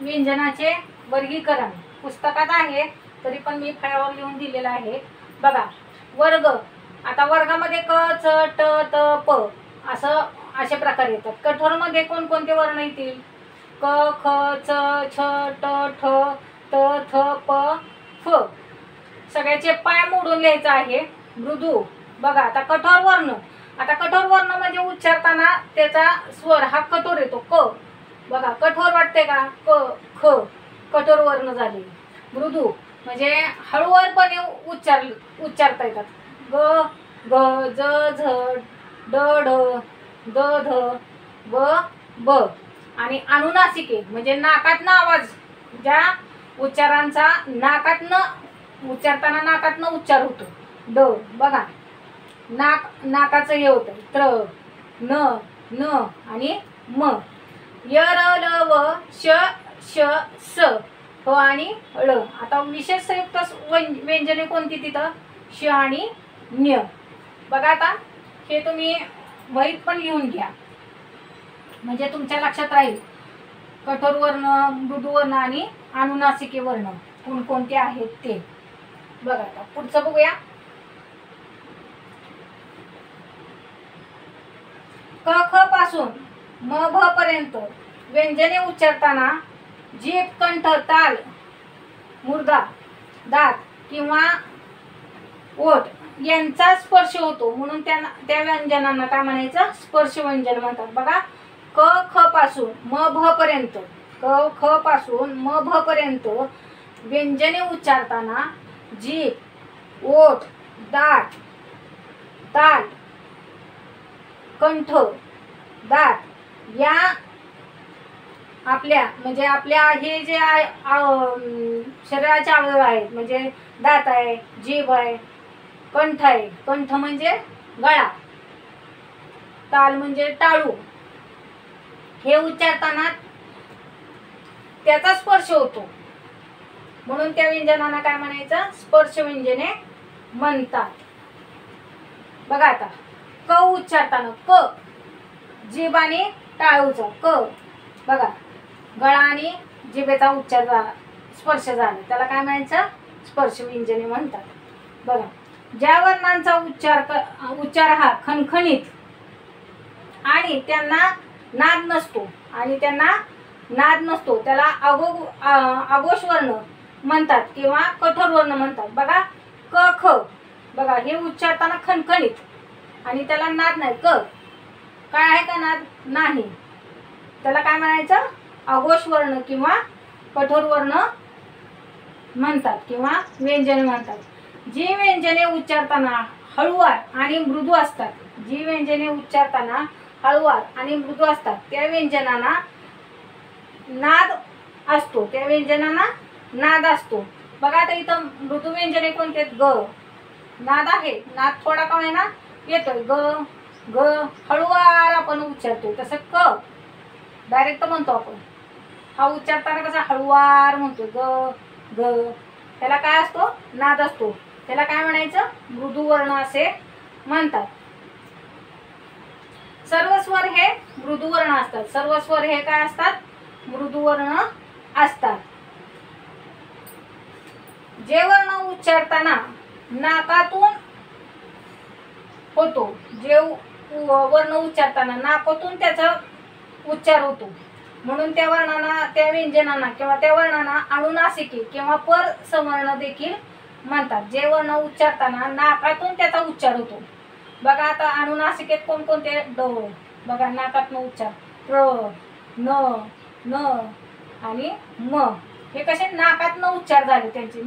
व्यंजनाचे वर्गीकरण पुस्तकात आहे, तरी पण मी फळ्यावर लिहून दिलेलं आहे बघा. वर्ग, आता वर्गामध्ये क च ट त प असं अशा प्रकारे येतात. कठोरमध्ये कोणकोणते वर्ण येतील? क ख च छ ट ठ त थ प फ. सगळ्याचे पाय मोडून लिहायचं आहे. मृदू बघा, आता कठोर वर्ण, आता कठोर वर्ण म्हणजे उच्चारताना त्याचा स्वर हा कठोर येतो. क बघा, कठोर वाटते का? क ख कठोर वर्ण झाले. मृदू म्हणजे हळूवारपणे उच्चारता येतात. ग ग ज झ ड ढ द ध ब ब. आणि अनुनासिके म्हणजे नाकातनं आवाज, ज्या उच्चारांचा नाकातनं उच्चारताना नाकातनं उच्चार होतो. ड बघा, नाकाचं हे होतं त्र न न आणि म. य र ल व श श स ह आणि ळ. आता विशेष संयुक्त व्यंजने कोणती तिथं? श आणि न्य. बघा, आता हे तुम्ही वहीत पण लिहून घ्या म्हणजे तुमच्या लक्षात राहील. कठोर वर्ण, मृदू वर्ण आणि अनुनासिके वर्ण कोणकोणते आहेत ते. बघा, आता पुढचं बघूया. क ख पासून म भ पर्यंत व्यंजने उच्चारताना जीभ, कंठ, ताल, मुर्दा, दात किंवा ओठ यांचा स्पर्श होतो, म्हणून त्या व्यंजनांना काय म्हणायचं? स्पर्श व्यंजन म्हणतात. बघा, क ख पासून म भ पर्यंत, क ख पासून म भ पर्यंत व्यंजने उच्चारताना जीभ, ओठ, दात, ताल, कंठ, दात या आपल्या म्हणजे आपल्या हे जे शरीराचे अवयव आहेत, म्हणजे दात आहे, जीभ आहे, कंठ आहे, कंठ म्हणजे गळा, ताल म्हणजे टाळू, हे उच्चारताना त्याचा स्पर्श होतो, म्हणून त्या व्यंजनांना काय म्हणायचं? स्पर्श व्यंजने म्हणतात. बघा, आता क उच्चारताना क जीभ आणि टाळूचा क बघा, गळा आणि जिभेचा उच्चार झाला, स्पर्श झाला, त्याला काय म्हणायचं? स्पर्श व्यंजने म्हणतात. बघा, ज्या वर्णांचा उच्चार हा खणखणीत आणि त्यांना नाद नसतो त्याला आघोष वर्ण म्हणतात किंवा कठोर वर्ण म्हणतात. बघा, क ख बघा, हे उच्चारताना खणखणीत आणि त्याला नाद नाही. क काय आहे का? नाद नाही. त्याला काय म्हणायचं? आघोष वर्ण किंवा कठोर वर्ण म्हणतात किंवा व्यंजने म्हणतात. जी व्यंजने उच्चारताना हळुवार आणि मृदू असतात, जी व्यंजने उच्चारताना हळुवार आणि मृदू असतात त्या व्यंजनांना नाद असतो, त्या व्यंजनांना नाद असतो. बघा, आता इथं मृदू व्यंजने कोणते? ग नाद आहे, नाद थोडा का होईना येतोय. ग ग हळुवार आपण उच्चारतो, तसं क डायरेक्ट म्हणतो आपण. हा उच्चारताना कसा हळुवार म्हणतो, ग ग. त्याला काय असतो? नाद असतो. त्याला काय म्हणायचं? मृदू वर्ण असे म्हणतात. सर्व स्वर हे मृदू वर्ण असतात. सर्व स्वर हे काय असतात? मृदू वर्ण असतात. जे वर्ण उच्चारताना नाकातून होतो, जे वर्ण उच्चारताना नाकातून त्याचा उच्चार होतो, म्हणून त्या वर्णांना, त्या व्यंजनांना किंवा त्या वर्णांना अनुनासिके किंवा पर सवर्ण देखील म्हणतात. जे वर्ण उच्चारताना नाकातून त्याचा उच्चार होतो. बघा, आता अनुनासिकेत कोणकोणते? ड बघा, नाकातनं उच्चार प्र न न आणि म. हे कसे नाकातनं उच्चार झाले, त्यांचे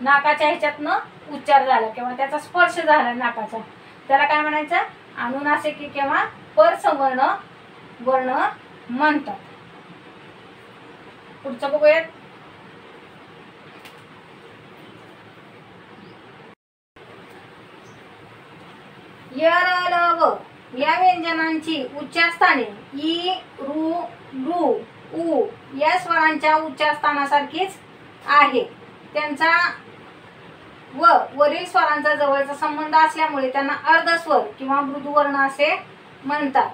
नाकाच्या ह्याच्यातनं उच्चार झाला किंवा त्याचा स्पर्श झाला नाकाचा, त्याला काय म्हणायचं? अनुनासिके किंवा पर सवर्ण वर्ण म्हणतात. पुढचं बघूयात. य र ल व या व्यंजनांची उच्चारस्थाने इ, ऋ, ऋ, उ या स्वरांच्या उच्चारस्थानासारखीच आहे. त्यांचा व वरील स्वरांचा जवळचा संबंध असल्यामुळे त्यांना अर्धस्वर किंवा मृदू वर्ण असे म्हणतात.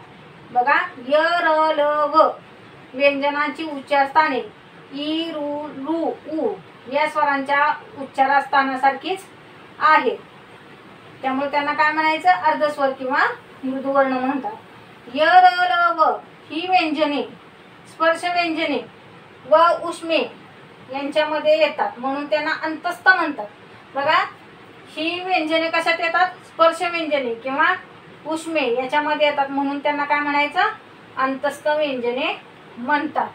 बघा, य र ल व व्यंजनाची उच्चारस्थाने ई, रू, लू, उ या स्वरांच्या उच्चारस्थानासारखीच आहे. त्यामुळे त्यांना काय म्हणायचं? अर्धस्वर किंवा मृदुवर्ण म्हणतात. य, र, ल, व ही व्यंजने स्पर्श व्यंजने व उष्मे यांच्यामध्ये येतात म्हणून त्यांना अंतस्थ म्हणतात. बघा, ही व्यंजने कशात येतात? स्पर्श व्यंजने किंवा उष्मे याच्यामध्ये येतात म्हणून त्यांना काय म्हणायचं? अंतस्थ व्यंजने म्हणतात.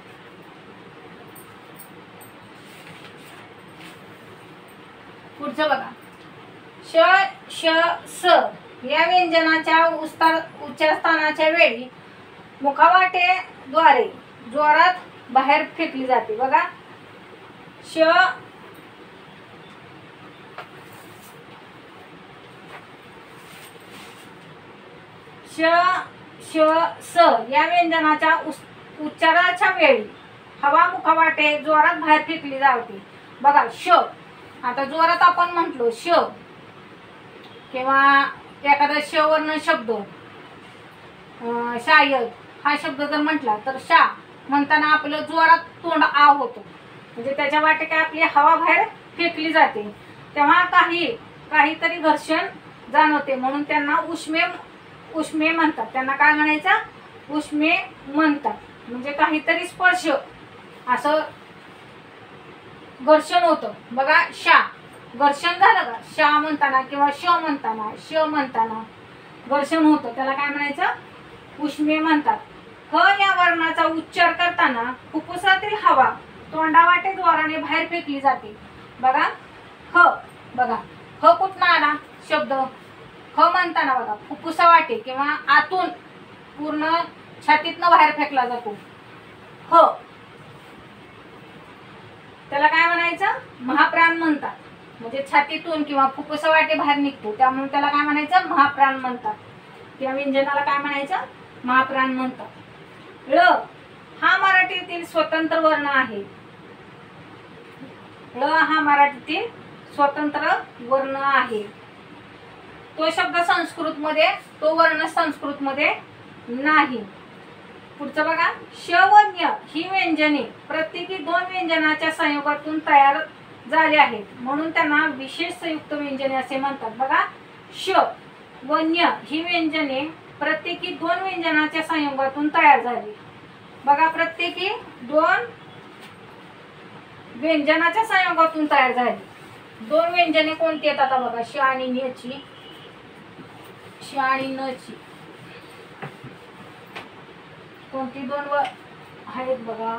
पुढचं बघा, श, श, स या व्यंजनाच्या उच्चारस्थानाच्या वेळी मुखवाटेद्वारे जोरात बाहेर फेकली जाते. बघा, श, श, श, स या व्यंजनाच्या उच्चाराच्या वेळी हवा मुखवाटे जोरात बाहेर फेकली जाते. बघा, श आता जोरात आपण म्हटलो श किंवा एखादा श वर्ण शब्द शायद हा शब्द जर म्हटला तर शा म्हणताना आपलं जोरात तोंड आ होतं, म्हणजे त्याच्या वाटे काय आपली हवा बाहेर फेकली जाते. तेव्हा काहीतरी घर्षण जाणवते म्हणून त्यांना उष्मे म्हणतात. त्यांना काय म्हणायचं? उष्मे म्हणतात. म्हणजे काहीतरी स्पर्श असं घर्षण होतं. बघा, शा घर्षण झालं का? शा म्हणताना किंवा श म्हणताना घर्षण होतं, त्याला काय म्हणायचं? उष्मे म्हणतात. ह या वर्णाचा उच्चार करताना फुफ्फुसातील हवा तोंडावाटे जोराने बाहेर फेकली जाते. बघा, ह बघा, ह कुठनं आला शब्द? ह म्हणताना बघा फुफ्फुसावाटे किंवा आतून पूर्ण छातीतनं बाहेर फेकला जातो. ह त्याला काय म्हणायचं? महाप्राण म्हणतात. म्हणजे छातीतून किंवा फुफ्फुसावाटे बाहेर निघतो त्यामुळे त्याला काय म्हणायचं? महाप्राण म्हणतात. त्या व्यंजनाला काय म्हणायचं? महाप्राण म्हणतात. ळ हा मराठीतील स्वतंत्र वर्ण आहे. ळ हा मराठीतील स्वतंत्र वर्ण आहे. तो शब्द संस्कृतमध्ये, तो वर्ण संस्कृतमध्ये नाही. पुढचं बघा, श व ञ ही व्यंजने प्रत्येकी 2 व्यंजनाच्या संयोगातून तयार झाले आहेत म्हणून त्यांना विशेष संयुक्त व्यंजने असे म्हणतात. बघा, श व ञ ही व्यंजने प्रत्येकी 2 व्यंजनाच्या संयोगातून तयार झाली. बघा, प्रत्येकी 2 व्यंजनाच्या संयोगातून तयार झाली. 2 व्यंजने कोणती येतात? बघा, श आणि ञ ची, श आणि न ची कोणती 2 आहेत? बघा,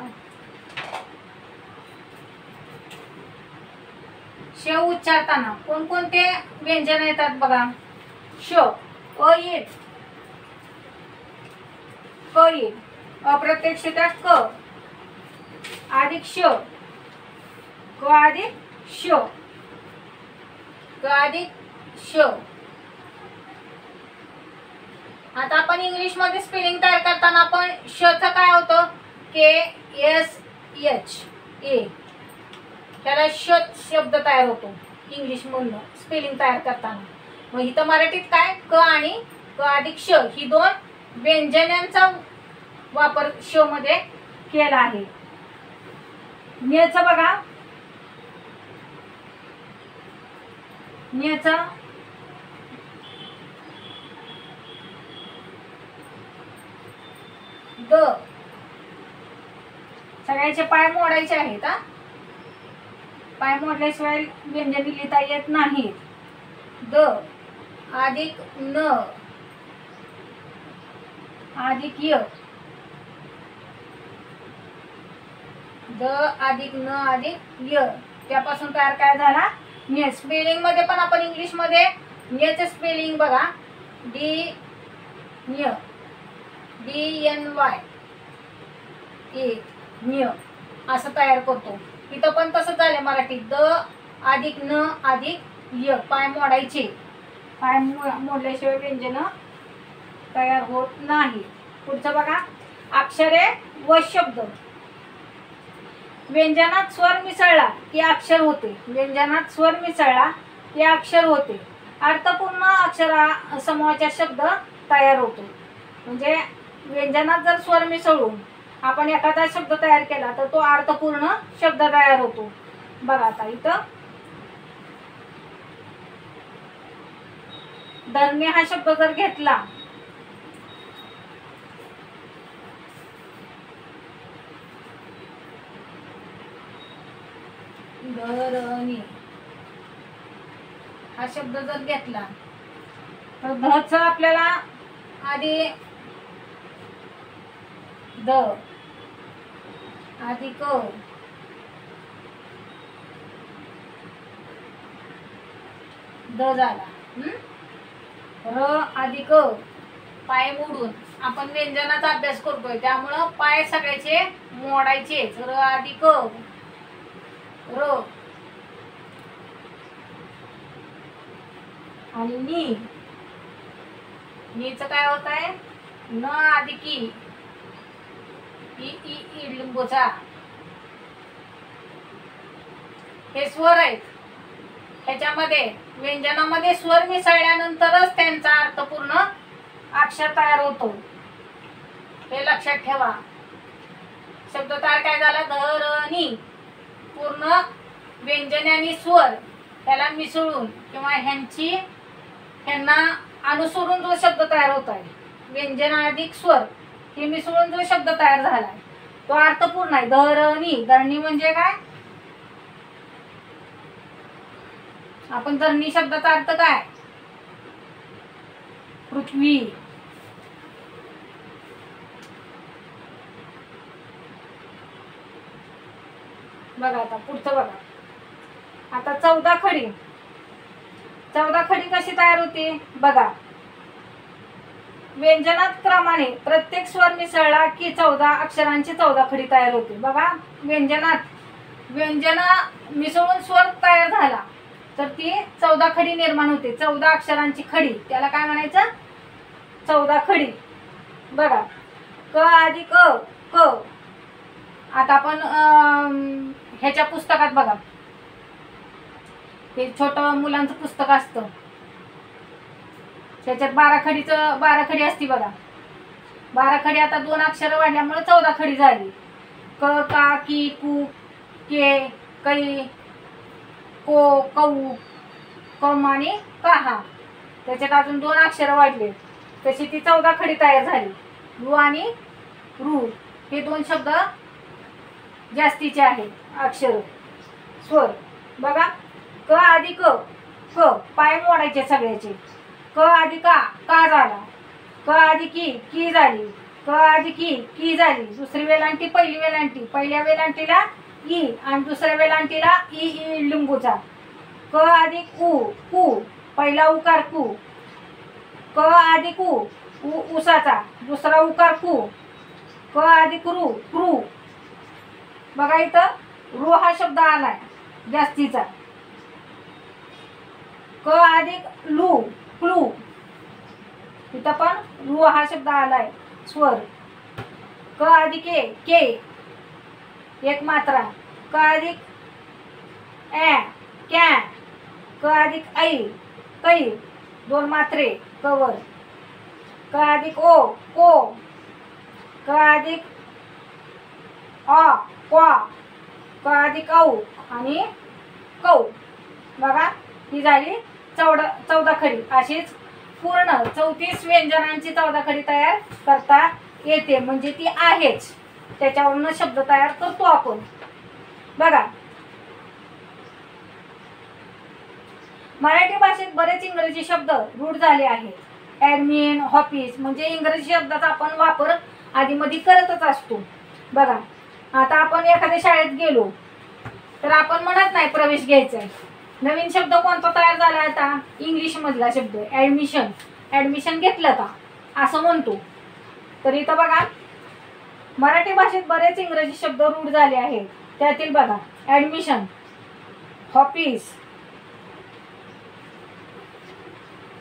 श उच्चारताना कोणकोणते व्यंजन येतात? बघा, श अ येईल, क येईल, अप्रत्यक्षतः क अधिक श, क अधिक श, क अधिक श. आता आपण इंग्लिश मध्ये स्पेलिंग तयार करताना आपण श चं काय होतं? KSHA त्याला श शब्द तयार होतो इंग्लिश मधनं स्पेलिंग तयार करताना. मग इथं मराठीत काय? क आणि क अधिक श ही 2 व्यंजनांचा वापर श मध्ये केला आहे. ञ चं बघा, ञ चं द सगळ्याचे पाय मोडायचे आहेत. हा, पाय मोडल्याशिवाय व्यंजन लिहिता येत नाहीत. द अधिक न अधिक य, द अधिक न अधिक य त्यापासून तयार काय झाला? ञ. स्पेलिंग मध्ये पण आपण इंग्लिश मध्ये ञ चे स्पेलिंग बघा, डी ञ DNY ञ असं तयार करतो. इथं पण तसंच झालं मराठीत. द अधिक न अधिक य, पाय मोडायचे. पाय मोडल्याशिवाय व्यंजन तयार होत नाही. पुढचं बघा, अक्षरे व शब्द. व्यंजनात स्वर मिसळला की अक्षर होते. व्यंजनात स्वर मिसळला की अक्षर होते. अर्थपूर्ण अक्षरा समूहाचा शब्द तयार होतो. म्हणजे व्यंजनात जर स्वर मिसळून आपण एखादा शब्द तयार केला तर तो अर्थपूर्ण शब्द तयार होतो. बघा आता इथं धरणे हा शब्द जर घेतला धरणी हा शब्द जर घेतला तर धच आपल्याला आधी द आधी क द झाला. र आधी क पाय मोडून आपण व्यंजनाचा अभ्यास करतोय त्यामुळं पाय सगळ्याचे मोडायचेच. र आधी क र आणि नीच काय होत आहे न आधी की ई लिंबूचा. हे स्वर आहेत. ह्याच्यामध्ये व्यंजनामध्ये स्वर मिसळल्यानंतरच त्यांचा अर्थपूर्ण अक्षर तयार होतो. हे लक्षात ठेवा. शब्द तयार काय झाला धरणी पूर्ण व्यंजने आणि स्वर त्याला मिसळून किंवा ह्यांना अनुसरून जो शब्द तयार होत आहे व्यंजन अधिक स्वर हे मिसळून जो शब्द तयार झालाय तो अर्थपूर्ण आहे. धरणी धरणी म्हणजे काय आपण धरणी शब्दाचा अर्थ काय पृथ्वी. बघा आता पुढचं बघा. आता 14 खडी. 14 खडी कशी तयार होते बघा. व्यंजनात क्रमाने प्रत्येक स्वर मिसळला की 14 अक्षरांची 14 खडी तयार होते. बघा व्यंजन मिसळून स्वर तयार झाला तर ती 14 खडी निर्माण होते. 14 अक्षरांची खडी त्याला काय म्हणायचं 14 खडी. बघा क आधी क क. आता आपण ह्याच्या पुस्तकात बघा हे छोटं मुलांचं पुस्तक असतं त्याच्यात 12 खडी असती बघा. 12 खडी आता 2 अक्षर वाढल्यामुळे 14 खडी झाली. क का की कु के कै को कौ कम आणि कहा. त्याच्यात अजून 2 अक्षर वाढले तशी ती 14 खडी तयार झाली. रु आणि रू हे 2 शब्द जास्तीचे आहेत अक्षर स्वर. बघा क आधी क क पाय मोडायचे सगळ्याचे. क आधी का का झाला. क आधी की झाली. क आधी की झाली. दुसरी वेलांटी पहिली वेलांटी. पहिल्या वेलांटीला ई आणि दुसऱ्या वेलांटीला ई लिंबूचा. क आधी कु पहिला उकार कु. क आधी कु उसाचा दुसरा उकार कु. क आधी क्रू. बघा इथं रू हा शब्द आलाय जास्तीचा. क अधिक लू क्लू. इथं पण रू हा शब्द आलाय स्वर. क अधिक के एक मात्रा. क अधिक कॅ. क अधिक कै 2 मात्रे कवर. क अधिक को. क अधिक क्वा. क अधिक आणि कौ. बघा ही झाली 14 खडी. अशीच पूर्ण 34 व्यंजनांची 14 खडी तयार करता येते. म्हणजे ती आहेच त्याच्यावरून शब्द तयार करतो आपण. बघा मराठी भाषेत बरेच इंग्रजी शब्द रूढ झाले आहेत. ॲडमिन ऑफिस म्हणजे इंग्रजी शब्दाचा आपण वापर आधीमध्ये करतच असतो. बघा आता आपण एखाद्या शाळेत गेलो तर आपण म्हणत नाही प्रवेश घ्यायचा आहे. नवीन शब्द कोणता तयार झाला आता इंग्लिश मधला शब्द ॲडमिशन. ॲडमिशन घेतलं का असं म्हणतो. तर इथं बघा मराठी भाषेत बरेच इंग्रजी शब्द रूढ झाले आहेत. त्यातील बघा ॲडमिशन ऑफिस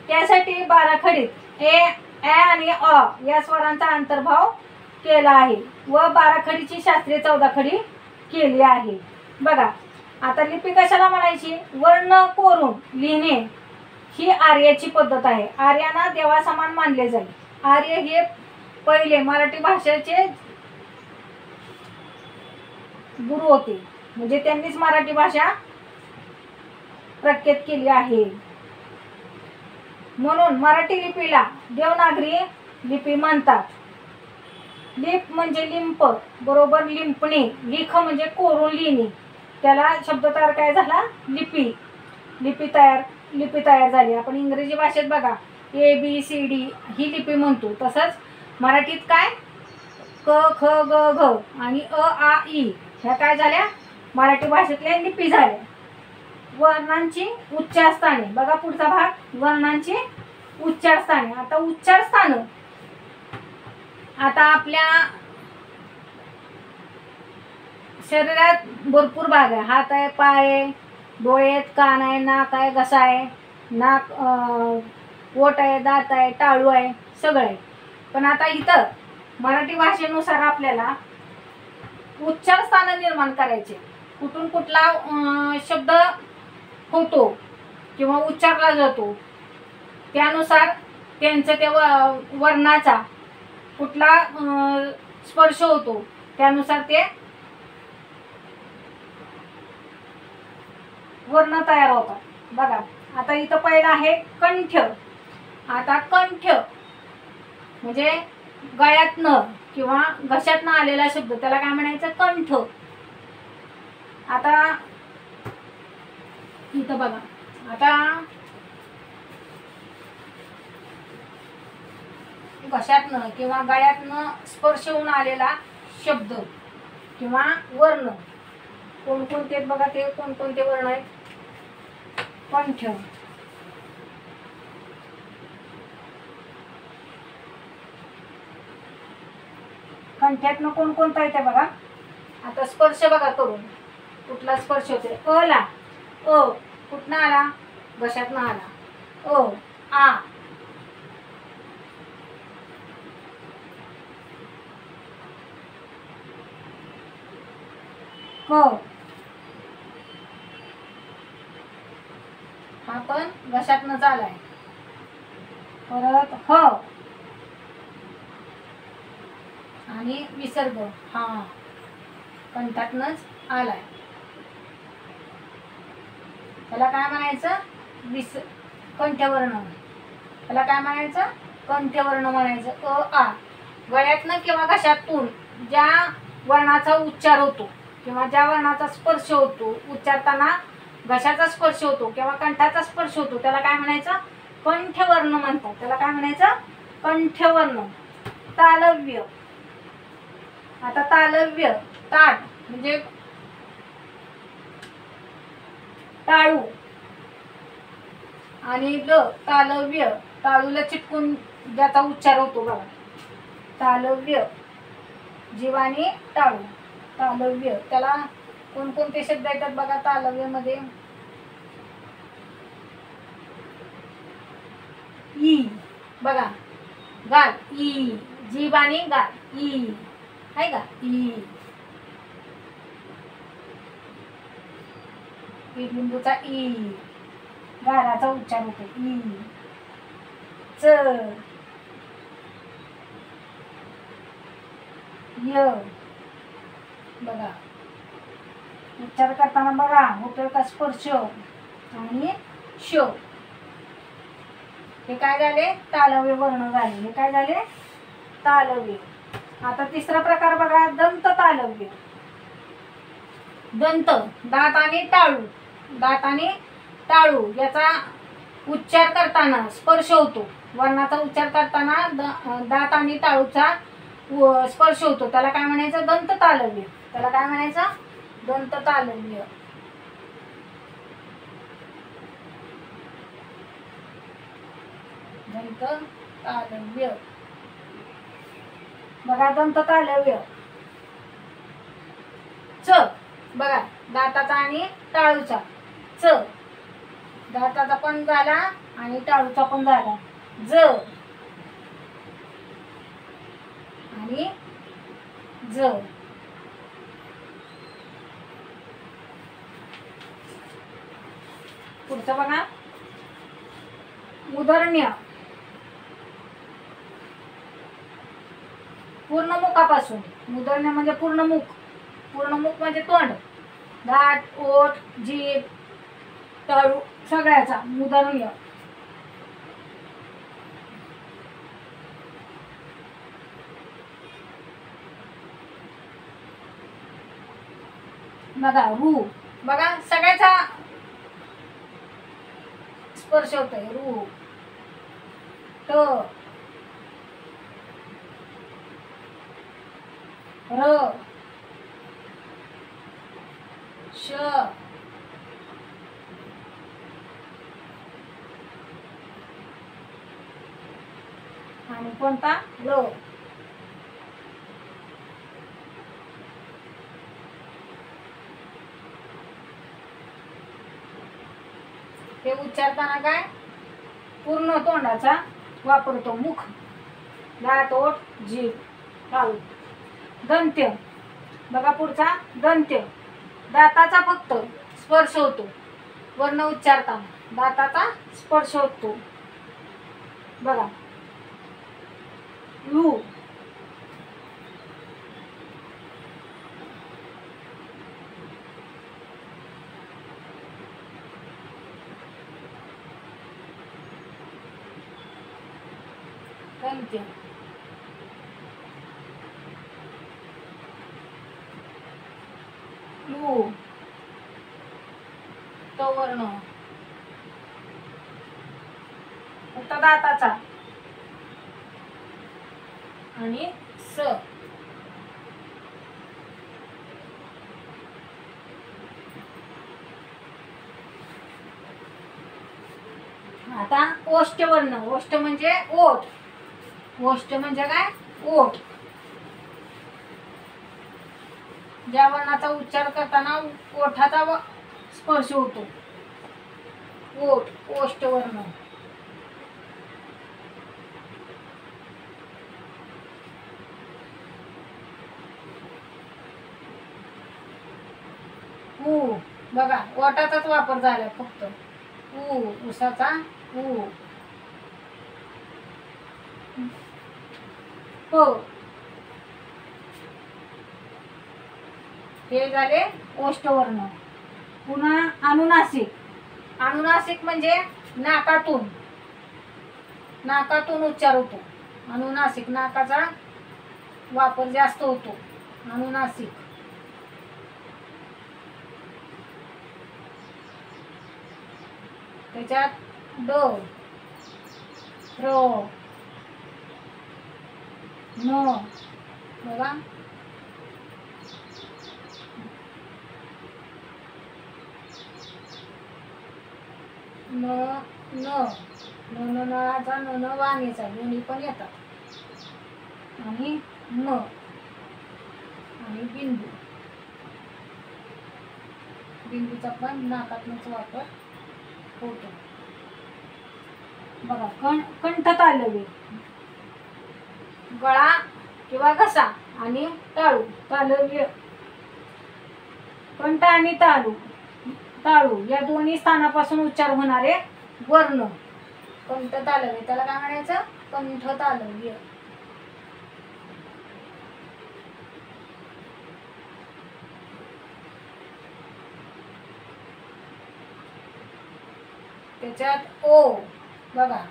त्यासाठी 12 खडीत ए आणि अ या स्वरांचा अंतर्भाव केला आहे व 12 खडीची शास्त्रीय 14 खडी केली आहे. बघा आता लिपी कशाला म्हणायची वर्ण कोरून लिहिणे ही आर्याची पद्धत आहे. आर्यांना देवासमान मानले जाईल. आर्य हे पहिले मराठी भाषेचे गुरु होते, म्हणजे त्यांनीच मराठी भाषा प्रख्यात केली आहे. म्हणून मराठी लिपीला देवनागरी लिपी म्हणतात. लिप म्हणजे लिंप, बरोबर लिंपणे. लिख म्हणजे कोरून लिहिणे. त्याला शब्द तयार काय झाला? लिपी. लिपी तयार झाली. आपण इंग्रजी भाषेत बघा ABCD ही लिपी म्हणतो, तसंच मराठीत काय क ख ग घ आणि अ आ इ ह्या काय झाल्या? मराठी भाषेतल्या लिपी झाल्या. वर्णांची उच्चारस्थाने बघा, पुढचा भाग वर्णांची उच्चारस्थाने. आता उच्चारस्थान, आता आपल्या शरीरात भरपूर भाग आहे. हात आहे, पाय आहे, डोळे आहेत, कान आहे, नाक आहे, घसा आहे, नाक ओठ आहे, दात आहे, टाळू आहे, सगळं आहे. पण आता इथं मराठी भाषेनुसार आपल्याला उच्चारस्थान निर्माण करायचे. कुठून कुठला शब्द होतो किंवा उच्चारला जातो त्यानुसार त्यांचं त्या वर्णाचा कुठला स्पर्श होतो त्यानुसार ते वर्ण तयार होतात. बघा, आता इथं पहिला आहे कंठ. आता कंठ म्हणजे गळ्यातनं किंवा घशातनं आलेला शब्द, त्याला काय म्हणायचं? कंठ. आता इथं बघा, आता घशातनं किंवा गळ्यातनं स्पर्श होऊन आलेला शब्द किंवा वर्ण कोणकोणते बघा, ते कोणकोणते वर्ण आहेत? कंठ, कंठ्यातनं कोणकोणता येते बघा. आता स्पर्श बघा करून, कुठला स्पर्श होते? अ ला अ कुठनं आला? घशातनं आला. आ क हा पण घशातनंच आलाय. परत ह आणि विसर्ग हा कंठातनंच आलाय. त्याला काय म्हणायचं? कंठवर्ण. त्याला काय म्हणायचं? कंठवर्ण म्हणायचं. अ आ गळ्यातनं किंवा घशातून ज्या वर्णाचा उच्चार होतो किंवा ज्या वर्णाचा स्पर्श होतो, उच्चारताना घशाचा स्पर्श होतो किंवा कंठाचा स्पर्श होतो, त्याला काय म्हणायचं? कंठवर्ण म्हणतात. त्याला काय म्हणायचं? कंठवर्ण. तालव्य. आता तालव्य, ताट म्हणजे टाळू आणि ल तालव्य, टाळूला चिटकून ज्याचा उच्चार होतो बघा, तालव्य. जीवानी टाळू, तालव्य. त्याला कोणकोणते शब्द येतात बघा तालव्यमध्ये? ई बघा, गाल, ई. जीभ आणि गाल, ई आहे का? ई. बिंदूचा ई, गालाचा उच्चार होतो ई. च य बघा, उच्चार करताना बघा होतोय का स्पर्श आणि श. हे काय झाले? तालव्य वर्ण झाले. हे काय झाले? तालव्य. आता तिसरा प्रकार बघा, दंत तालव्य. दंत, दात आणि टाळू. दात आणि टाळू याचा उच्चार करताना स्पर्श होतो. वर्णाचा उच्चार करताना दात आणि टाळूचा स्पर्श होतो. त्याला काय म्हणायचं? दंत तालव्य. त्याला काय म्हणायचं? दंत तालव्य. दंत तालव्य बघा, दंत तालव्य. च बघा, दाताचा आणि टाळूचा. च दाताचा पण झाला आणि टाळूचा पण झाला. ज आणि ज. पुढचं बघा, उदरण्य. पूर्ण मुखापासून, उदरण्य म्हणजे पूर्ण मुख. पूर्ण मुख म्हणजे तोंड, दात, ओठ, जीभ, तळू सगळ्याचा उदाहरण घ्या. बघा रू, बघा सगळ्याचा स्पर्श होतोय. रू, ट, र, श, आणि कोणता र. हे उच्चारताना काय पूर्ण तोंडाचा वापरतो. मुख, दात, ओठ, जीभ, तालू. दंत्य, बघा पुढचा दंत्य, दाताचा फक्त स्पर्श होतो वर्ण उच्चारताना, दाताचा स्पर्श होतो. बघा लू, दंत्य, लू, तो वर्ण फक्त दाताचा आणि स. आता ओष्ठवर्ण, ओष्ठ म्हणजे ओठ, ओष्ठ म्हणजे काय ओठ. ज्या वर्णाचा उच्चार करताना ओठाचा स्पर्श होतो, ओठ, ओष्ठवर्ण. ऊ, बघा ओठाचाच वापर झाला फक्त. ऊ, उसाचा ऊ. प, हे झाले ओष्ठवर्ण. पुन्हा अनुनासिक, अनुनासिक म्हणजे नाकातून, नाकातून उच्चार होतो. अनुनासिक, नाकाचा वापर जास्त होतो. अनुनासिक. त्याच्यात ड, र, न, बघा न, न, नळाचा न वाणीचा दोन्ही पण येतात. आणि न आणि बिंदू, बिंदूचा पण नाकातूनच वापर होतो. बघा कंठ तालव्य, गळा किंवा घसा आणि टाळू. तालव्य, कंठ आणि टाळू या दोन्ही स्थानापासून उच्चार होणारे वर्ण कंठ तालव्य. त्याला काय म्हणायचं कंठ तालव्य. त्याच्यात ओ, बघा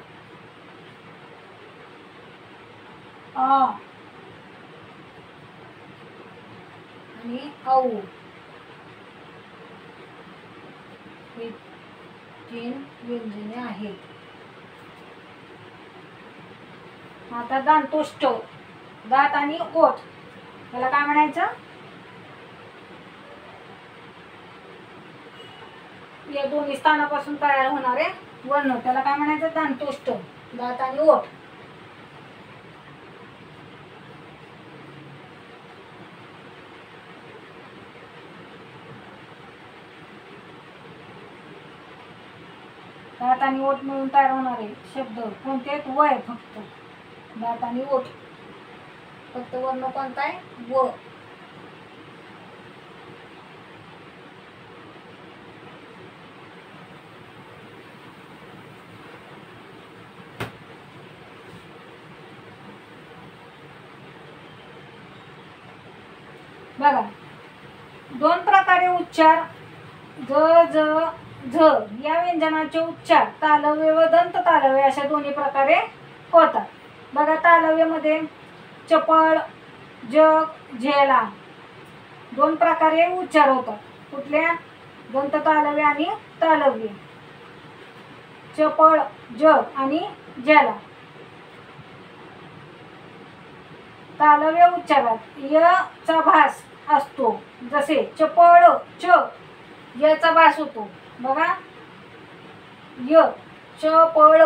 आ आणि औ, हे 3 व्यंजने आहेत. आता दांतोष्ठ, दात आणि ओठ, त्याला काय म्हणायचं या दोन्ही स्थानापासून तयार होणारे वर्ण, त्याला काय म्हणायचं दांतोष्ठ, दात आणि ओठ. दात आणि ओठ मिळून तयार होणारे शब्द कोणते वय, फक्त दात आणि ओठ. फक्त वर्ण कोणता आहे व. बघा दोन प्रकारे उच्चार ज ज झ या व्यंजनाचे उच्चार तालव्य व दंत तालव्य अशा दोन्ही प्रकारे होतात. बघा तालव्यामध्ये चपळ, जग, झेला दोन प्रकारे उच्चार होतात. कुठल्या? दंत तालव्य आणि तालव्य. चपळ, जग आणि झेला. तालव्य उच्चारात य चा भास असतो. जसे चपळ च याचा भास होतो. बघा य चपळ.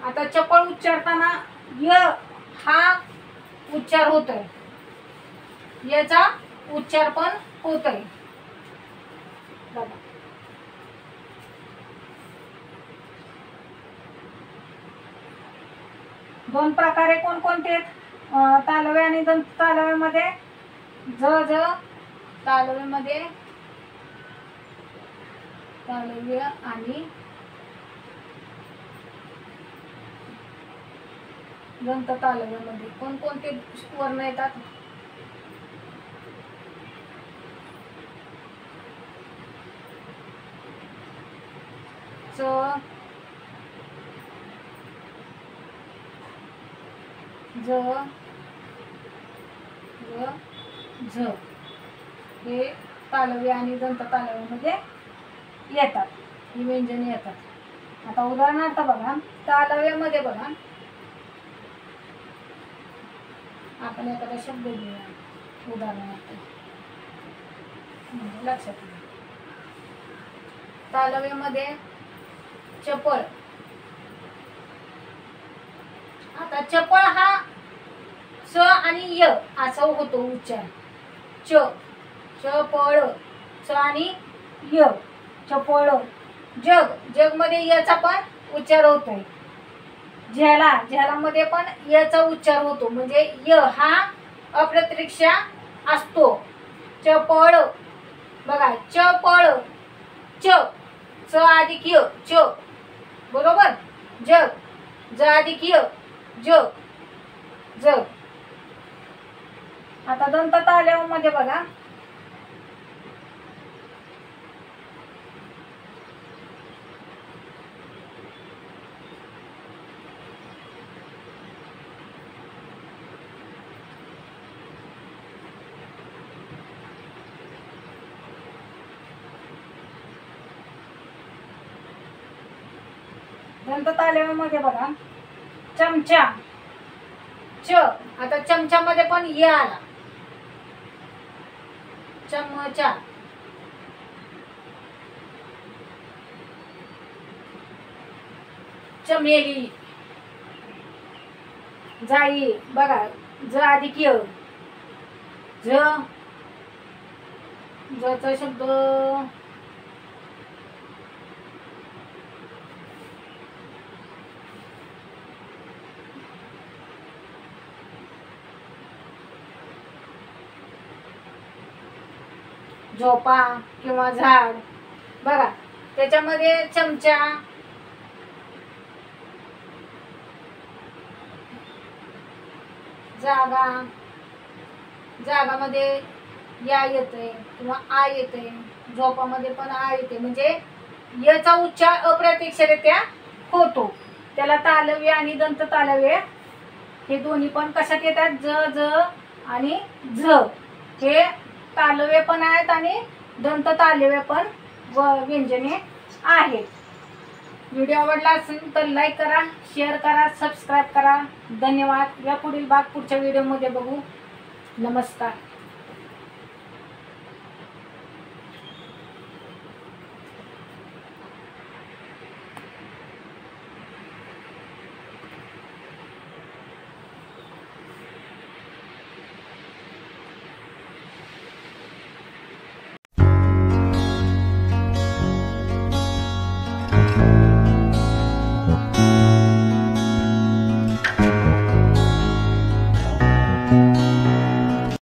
आता चपळ उच्चारताना य हा उच्चार होतोय, याचा उच्चार पण होतोय. बघा दोन प्रकारे कोणकोणते तालव्य आणि दंत तालव्यामध्ये? ज ज तालव्यामध्ये तालव्य आणि दंत तालव्यामध्ये कोणकोणते वर्ण येतात? च, ज, व झ हे तालव्य आणि दंत तालव्यामध्ये येतात. ही व्यंजने येतात. आता उदाहरणार्थ बघा, तालव्यामध्ये बघा आपण एखादा शब्द घेऊया. उदाहरणार्थ लक्षात घ्या. तालव्यामध्ये चपळ. आता चपळ हा च आणि य असा होतो उच्चार. चपळ च आणि य चपळ. जग, जग मध्ये याचा पण उच्चार होतोय. झेला, झेलामध्ये पण याचा उच्चार होतो, म्हणजे य हा अप्रत्यक्ष असतो. चपळ बघा चपळ च च अधिक य च बरोबर. जग ज अधिक य ज जग. आता दंत तालव्यामध्ये बघा दंत तालव्यामध्ये बघा चमचा च. आता चमच्यामध्ये पण य आला. चमचा. चमेली, जाई बघा ज अधिक य ज जचा शब्द झोपा किंवा झाड. बघा त्याच्यामध्ये चमचा, जागा, जागामध्ये या येते किंवा आ येते. झोपामध्ये पण आ येते, म्हणजे याचा उच्चार अप्रत्यक्षरित्या होतो. त्याला तालव्य आणि दंत तालव्य हे दोन्ही पण कशात येतात? ज ज आणि झ हे तालव्य पण आहेत आणि दंत तालव्य पण व्यंजने आहेत. व्हिडिओ आवडला असेल तर लाईक करा, शेअर करा, सबस्क्राईब करा. धन्यवाद. या पुढील भाग पुढच्या व्हिडिओमध्ये बघू. नमस्कार.